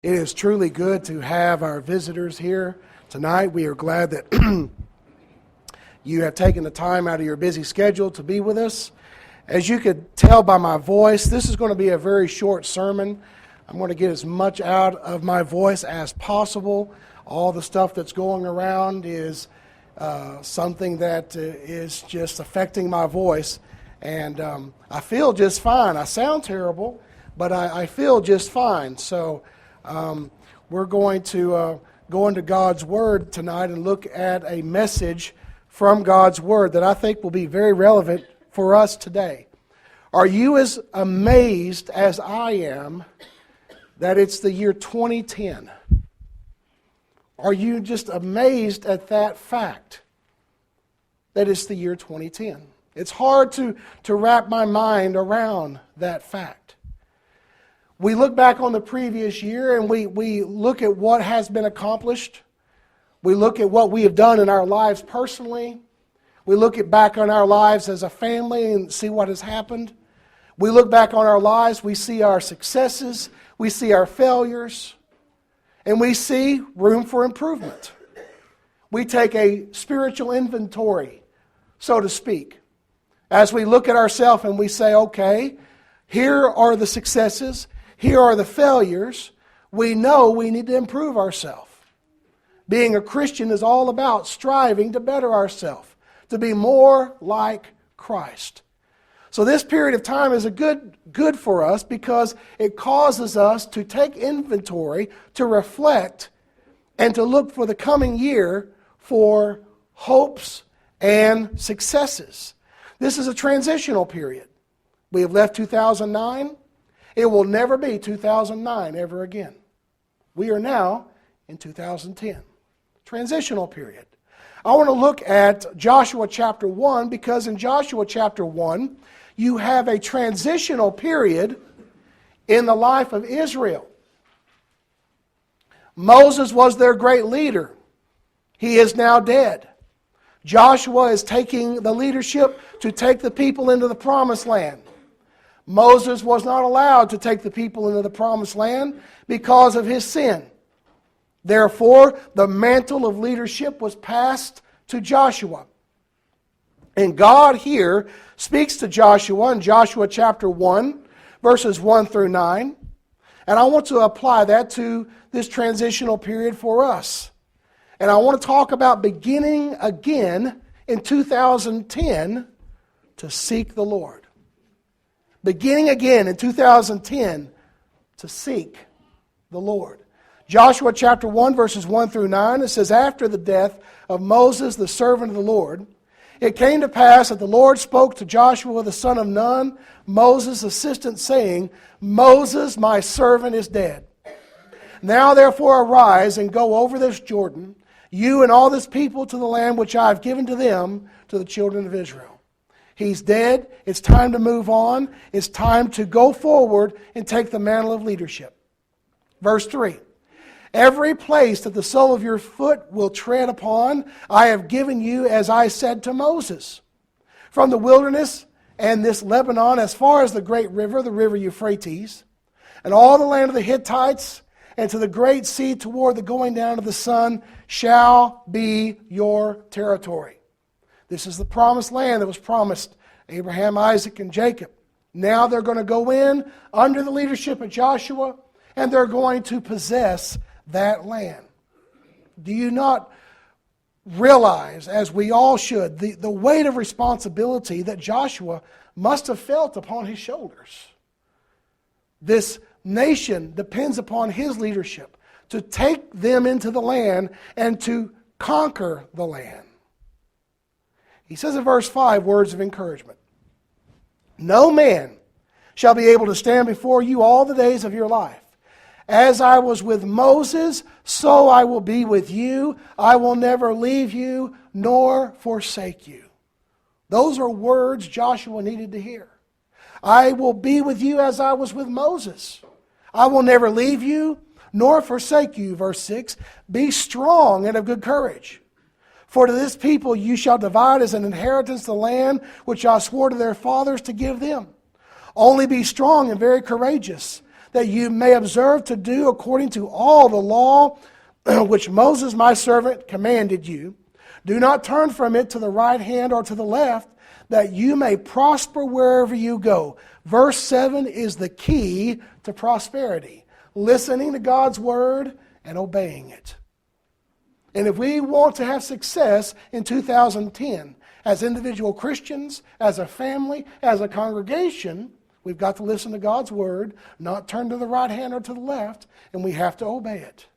It is truly good to have our visitors here tonight. We are glad that you have taken the time out of your busy schedule to be with us. As you could tell by my voice, this is going to be a very short sermon. I'm going to get as much out of my voice as possible. All the stuff that's going around is something that is just affecting my voice. And I feel just fine. I sound terrible, but I feel just fine. So we're going to go into God's Word tonight and look at a message from God's Word that I think will be very relevant for us today. Are you as amazed as I am that it's the year 2010? Are you just amazed at that fact that it's the year 2010? It's hard to wrap my mind around that fact. We look back on the previous year and we look at what has been accomplished. We look at what we have done in our lives personally. We look back on our lives as a family and see what has happened. We look back on our lives, we see our successes, we see our failures, and we see room for improvement. We take a spiritual inventory, so to speak, as we look at ourselves and we say, okay, here are the successes. Here are the failures. We know we need to improve ourselves. Being a Christian is all about striving to better ourselves, to be more like Christ. So this period of time is a good for us because it causes us to take inventory, to reflect, and to look for the coming year for hopes and successes. This is a transitional period. We have left 2009. It will never be 2009 ever again. We are now in 2010. Transitional period. I want to look at Joshua chapter 1 because in Joshua chapter 1, you have a transitional period in the life of Israel. Moses was their great leader. He is now dead. Joshua is taking the leadership to take the people into the promised land. Moses was not allowed to take the people into the promised land because of his sin. Therefore, the mantle of leadership was passed to Joshua. And God here speaks to Joshua in Joshua chapter 1, verses 1 through 9. And I want to apply that to this transitional period for us. And I want to talk about beginning again in 2010 to seek the Lord. Beginning again in 2010 to seek the Lord. Joshua chapter 1 verses 1 through 9, it says, after the death of Moses, the servant of the Lord, it came to pass that the Lord spoke to Joshua the son of Nun, Moses' assistant, saying, Moses, my servant, is dead. Now therefore arise and go over this Jordan, you and all this people, to the land which I have given to them, to the children of Israel. He's dead. It's time to move on. It's time to go forward and take the mantle of leadership. Verse 3. Every place that the sole of your foot will tread upon, I have given you as I said to Moses. From the wilderness and this Lebanon as far as the great river, the river Euphrates, and all the land of the Hittites, and to the great sea toward the going down of the sun, shall be your territory. This is the promised land that was promised Abraham, Isaac, and Jacob. Now they're going to go in under the leadership of Joshua, and they're going to possess that land. Do you not realize, as we all should, the weight of responsibility that Joshua must have felt upon his shoulders? This nation depends upon his leadership to take them into the land and to conquer the land. He says in verse 5, words of encouragement. No man shall be able to stand before you all the days of your life. As I was with Moses, so I will be with you. I will never leave you nor forsake you. Those are words Joshua needed to hear. I will be with you as I was with Moses. I will never leave you nor forsake you. Verse 6, be strong and of good courage. For to this people you shall divide as an inheritance the land which I swore to their fathers to give them. Only be strong and very courageous, that you may observe to do according to all the law which Moses my servant commanded you. Do not turn from it to the right hand or to the left, that you may prosper wherever you go. Verse 7 is the key to prosperity. Listening to God's word and obeying it. And if we want to have success in 2010, as individual Christians, as a family, as a congregation, we've got to listen to God's word, not turn to the right hand or to the left, and we have to obey it.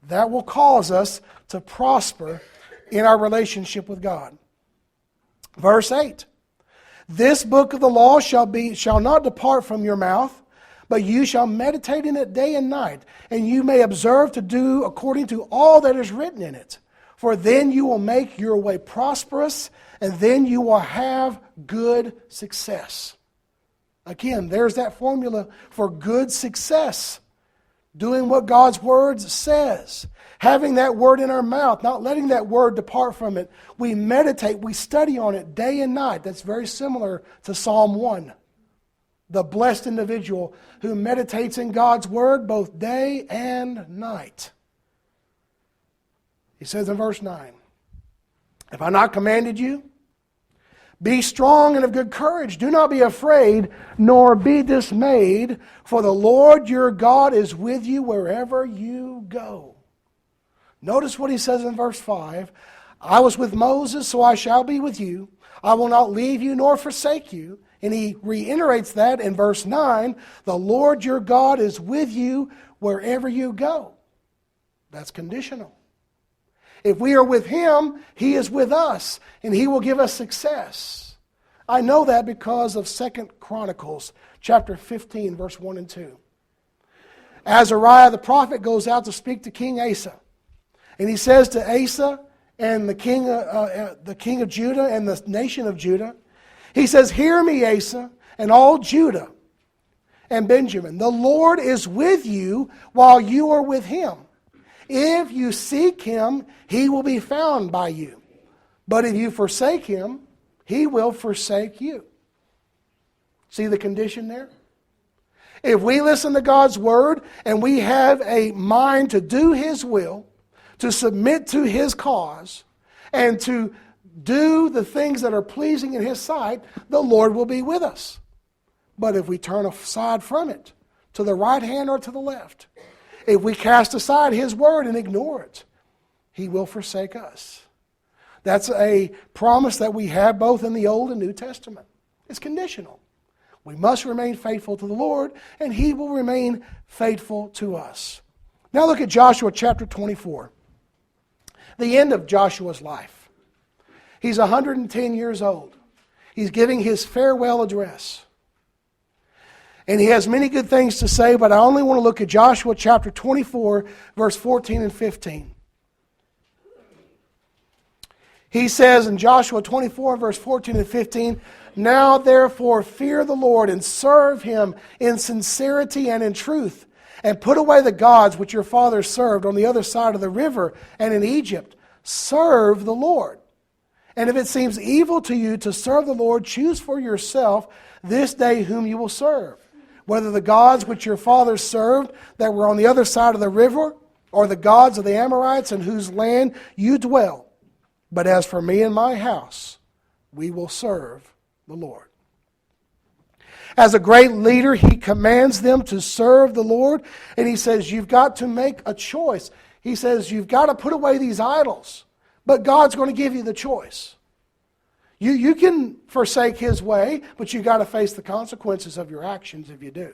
That will cause us to prosper in our relationship with God. Verse 8, this book of the law shall not depart from your mouth, but you shall meditate in it day and night, and you may observe to do according to all that is written in it. For then you will make your way prosperous, and then you will have good success. Again, there's that formula for good success. Doing what God's word says. Having that word in our mouth, not letting that word depart from it. We meditate, we study on it day and night. That's very similar to Psalm 1. The blessed individual who meditates in God's word both day and night. He says in verse 9, have I not commanded you? Be strong and of good courage. Do not be afraid, nor be dismayed, for the Lord your God is with you wherever you go. Notice what he says in verse 5. I was with Moses, so I shall be with you. I will not leave you nor forsake you. And he reiterates that in verse 9. The Lord your God is with you wherever you go. That's conditional. If we are with him, he is with us, and he will give us success. I know that because of 2 Chronicles chapter 15, verse 1 and 2. Azariah the prophet goes out to speak to King Asa. And he says to Asa and the king of Judah and the nation of Judah, he says, hear me, Asa, and all Judah and Benjamin. The Lord is with you while you are with him. If you seek him, he will be found by you. But if you forsake him, he will forsake you. See the condition there? If we listen to God's word and we have a mind to do his will, to submit to his cause, and to do the things that are pleasing in his sight, the Lord will be with us. But if we turn aside from it, to the right hand or to the left, if we cast aside his word and ignore it, he will forsake us. That's a promise that we have both in the Old and New Testament. It's conditional. We must remain faithful to the Lord, and he will remain faithful to us. Now look at Joshua chapter 24. The end of Joshua's life. He's 110 years old. He's giving his farewell address. And he has many good things to say, but I only want to look at Joshua chapter 24, verse 14 and 15. He says in Joshua 24, verse 14 and 15, now therefore fear the Lord and serve him in sincerity and in truth, and put away the gods which your fathers served on the other side of the river and in Egypt. Serve the Lord. And if it seems evil to you to serve the Lord, choose for yourself this day whom you will serve. Whether the gods which your fathers served that were on the other side of the river, or the gods of the Amorites in whose land you dwell. But as for me and my house, we will serve the Lord. As a great leader, he commands them to serve the Lord. And he says, you've got to make a choice. He says, you've got to put away these idols. But God's going to give you the choice. You can forsake his way, but you've got to face the consequences of your actions if you do.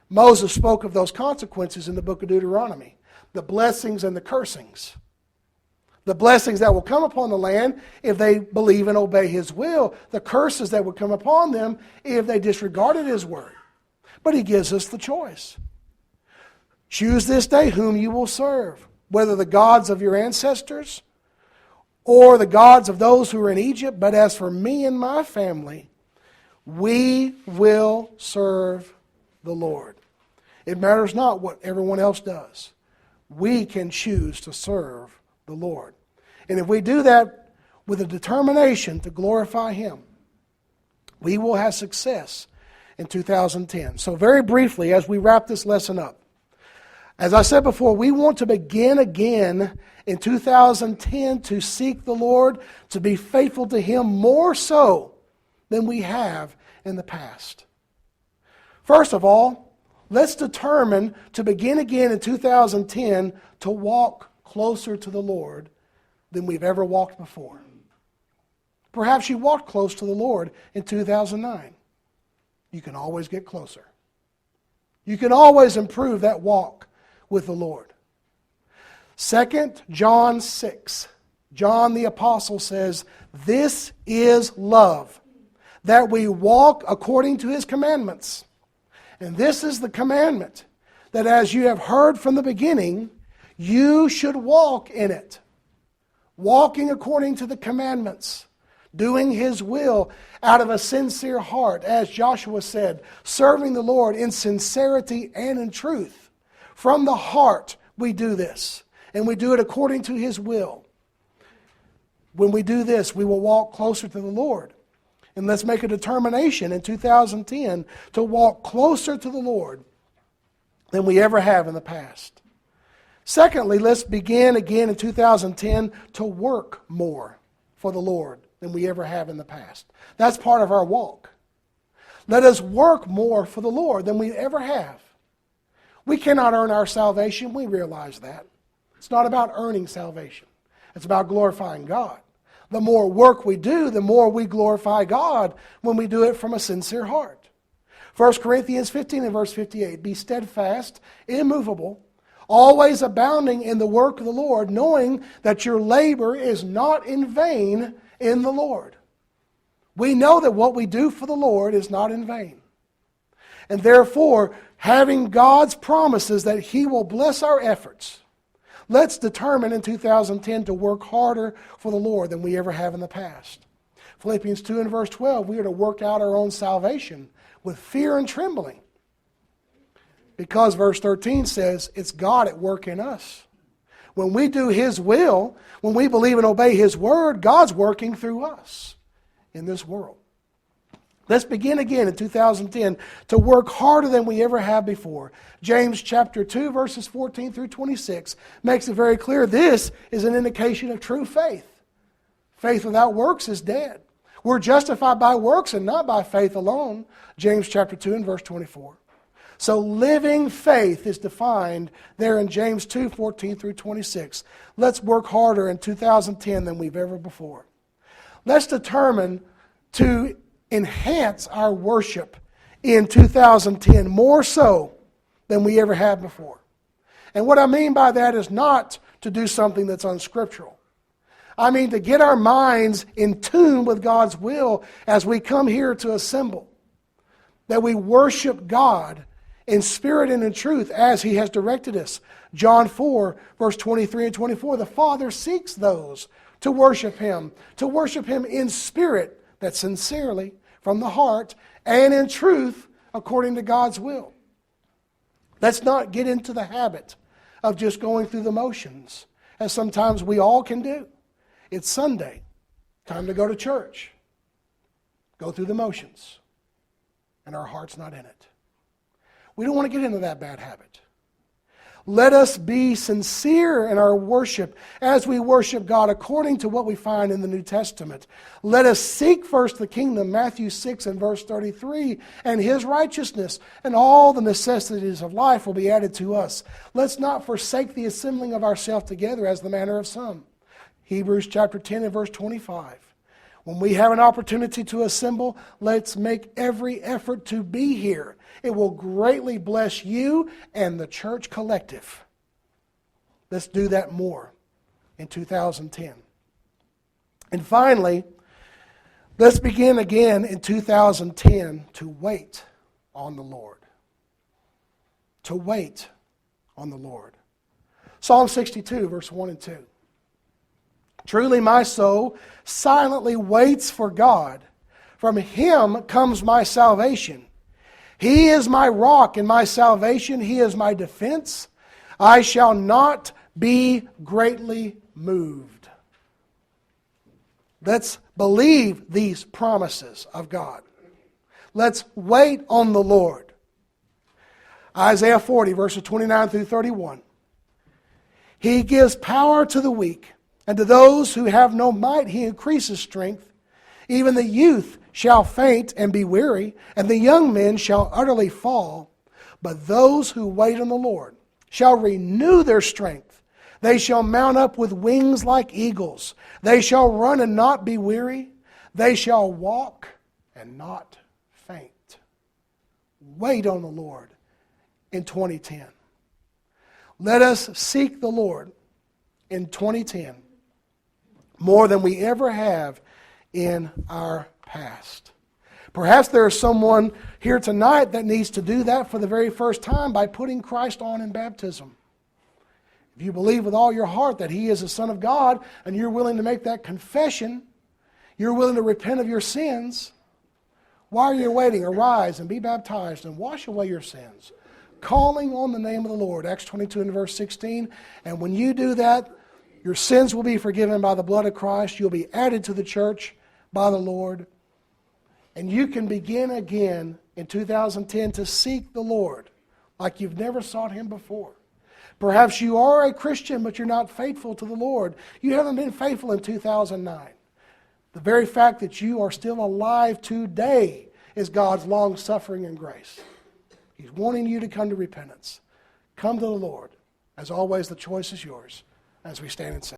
Moses spoke of those consequences in the book of Deuteronomy. The blessings and the cursings. The blessings that will come upon the land if they believe and obey his will. The curses that would come upon them if they disregarded his word. But he gives us the choice. Choose this day whom you will serve. Whether the gods of your ancestors or the gods of those who are in Egypt. But as for me and my family, we will serve the Lord. It matters not what everyone else does. We can choose to serve the Lord. And if we do that with a determination to glorify him, we will have success in 2010. So very briefly, as we wrap this lesson up, as I said before, we want to begin again in 2010 to seek the Lord, to be faithful to Him more so than we have in the past. First of all, let's determine to begin again in 2010 to walk closer to the Lord than we've ever walked before. Perhaps you walked close to the Lord in 2009. You can always get closer. You can always improve that walk with the Lord. 2 John 6. John the Apostle says, "This is love, that we walk according to His commandments. And this is the commandment, that as you have heard from the beginning, you should walk in it." Walking according to the commandments, doing His will out of a sincere heart, as Joshua said, serving the Lord in sincerity and in truth. From the heart we do this, and we do it according to His will. When we do this, we will walk closer to the Lord. And let's make a determination in 2010 to walk closer to the Lord than we ever have in the past. Secondly, let's begin again in 2010 to work more for the Lord than we ever have in the past. That's part of our walk. Let us work more for the Lord than we ever have. We cannot earn our salvation. We realize that. It's not about earning salvation. It's about glorifying God. The more work we do, the more we glorify God when we do it from a sincere heart. 1 Corinthians 15 and verse 58, "Be steadfast, immovable, always abounding in the work of the Lord, knowing that your labor is not in vain in the Lord." We know that what we do for the Lord is not in vain. And therefore, having God's promises that He will bless our efforts, let's determine in 2010 to work harder for the Lord than we ever have in the past. Philippians 2 and verse 12, we are to work out our own salvation with fear and trembling. Because verse 13 says, it's God at work in us. When we do His will, when we believe and obey His word, God's working through us in this world. Let's begin again in 2010 to work harder than we ever have before. James chapter 2 verses 14 through 26 makes it very clear this is an indication of true faith. Faith without works is dead. We're justified by works and not by faith alone. James chapter 2 and verse 24. So living faith is defined there in James 2, 14 through 26. Let's work harder in 2010 than we've ever before. Let's determine to enhance our worship in 2010 more so than we ever have before. And what I mean by that is not to do something that's unscriptural. I mean to get our minds in tune with God's will as we come here to assemble. That we worship God in spirit and in truth as He has directed us. John 4, verse 23 and 24, the Father seeks those to worship Him in spirit, that sincerely, from the heart, and in truth, according to God's will. Let's not get into the habit of just going through the motions, as sometimes we all can do. It's Sunday, time to go to church. Go through the motions, and our heart's not in it. We don't want to get into that bad habit. Let us be sincere in our worship as we worship God according to what we find in the New Testament. Let us seek first the kingdom, Matthew 6 and verse 33, and His righteousness, and all the necessities of life will be added to us. Let's not forsake the assembling of ourselves together as the manner of some. Hebrews chapter 10 and verse 25. When we have an opportunity to assemble, let's make every effort to be here. It will greatly bless you and the church collective. Let's do that more in 2010. And finally, let's begin again in 2010 to wait on the Lord. To wait on the Lord. Psalm 62, verse 1 and 2. Truly my soul silently waits for God. From Him comes my salvation. He is my rock and my salvation. He is my defense. I shall not be greatly moved. Let's believe these promises of God. Let's wait on the Lord. Isaiah 40, verses 29 through 31. He gives power to the weak, and to those who have no might he increases strength. Even the youth shall faint and be weary, and the young men shall utterly fall. But those who wait on the Lord shall renew their strength. They shall mount up with wings like eagles. They shall run and not be weary. They shall walk and not faint. Wait on the Lord in 2010. Let us seek the Lord in 2010 more than we ever have in our past. Perhaps there is someone here tonight that needs to do that for the very first time by putting Christ on in baptism. If you believe with all your heart that He is the Son of God and you're willing to make that confession, you're willing to repent of your sins, why are you waiting? Arise and be baptized and wash away your sins, calling on the name of the Lord. Acts 22 and verse 16. And when you do that, your sins will be forgiven by the blood of Christ. You'll be added to the church by the Lord. And you can begin again in 2010 to seek the Lord like you've never sought Him before. Perhaps you are a Christian, but you're not faithful to the Lord. You haven't been faithful in 2009. The very fact that you are still alive today is God's long-suffering and grace. He's wanting you to come to repentance. Come to the Lord. As always, the choice is yours as we stand and sing.